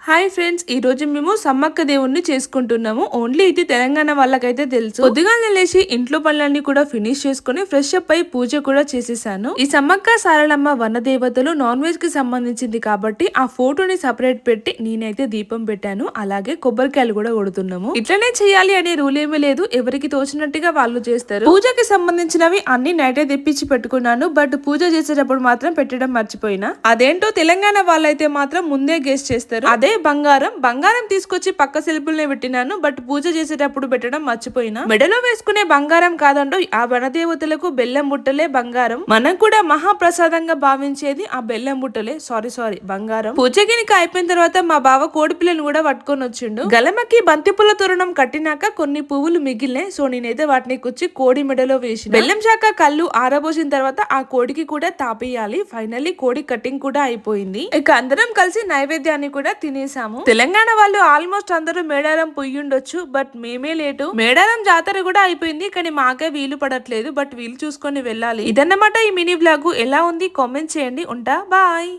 Hi friends, ఈ రోజు మేము సమ్మక్క దేవుణ్ణి చేసుకుంటున్నాము. ఓన్లీ ఇది తెలంగాణ వాళ్ళకైతే తెలుసు. పొద్దుగానే లేచి ఇంట్లో పనులన్నీ కూడా ఫినిష్ చేసుకుని ఫ్రెష్ అప్ అయి పూజ కూడా చేసేసాను. ఈ సమ్మక్క సారలమ్మ వన దేవతలు నాన్ వెజ్ కి సంబంధించింది కాబట్టి ఆ ఫోటోని సపరేట్ పెట్టి నేనైతే దీపం పెట్టాను. అలాగే కొబ్బరికాయలు కూడా కొడుతున్నాము. ఇట్లనే చేయాలి అనే రూల్ ఏమీ లేదు, ఎవరికి తోచినట్టుగా వాళ్ళు చేస్తారు. పూజకి సంబంధించినవి అన్ని నైటే తెప్పించి పెట్టుకున్నాను. బట్ పూజ చేసేటప్పుడు మాత్రం పెట్టడం మర్చిపోయినా. అదేంటో తెలంగాణ వాళ్ళైతే మాత్రం ముందే గెస్ చేస్తారు. అదే బంగారం తీసుకొచ్చి పక్క శిల్పుల్ని పెట్టినాను. బట్ పూజ చేసేటప్పుడు పెట్టడం మర్చిపోయినా. మెడలో వేసుకునే బంగారం కాదండో ఆ వనదేవతలకు బెల్లం బుట్టలే బంగారం. మనం కూడా మహాప్రసాదంగా భావించేది ఆ బెల్లం బుట్టలే. సారీ బంగారం. పూజగినికి అయిపోయిన తర్వాత మా బావ కోడి పిల్లని కూడా పట్టుకొని వచ్చిండు. గలమకి బంతిపుల తోరణం కట్టినాక కొన్ని పువ్వులు మిగిలినాయి. సో నేనైతే వాటిని కుచ్చి కోడి మెడలో వేసి బెల్లం శాఖ కళ్ళు ఆరబోసిన తర్వాత ఆ కోడికి కూడా తాపేయాలి. ఫైనల్లీ కోడి కటింగ్ కూడా అయిపోయింది. ఇక అందరం కలిసి నైవేద్యాన్ని కూడా తినేసాము. తెలంగాణ వాళ్ళు ఆల్మోస్ట్ అందరూ మేడారం పొయ్యుండొచ్చు. బట్ మేమే లేటు. మేడారం జాతర కూడా అయిపోయింది, కానీ మాకే వీలు పడట్లేదు. బట్ వీలు చూసుకొని వెళ్ళాలి. ఇదన్నమాట ఈ మినీ బ్లాగ్. ఎలా ఉంది కామెంట్ చేయండి. ఉంటా, బాయ్.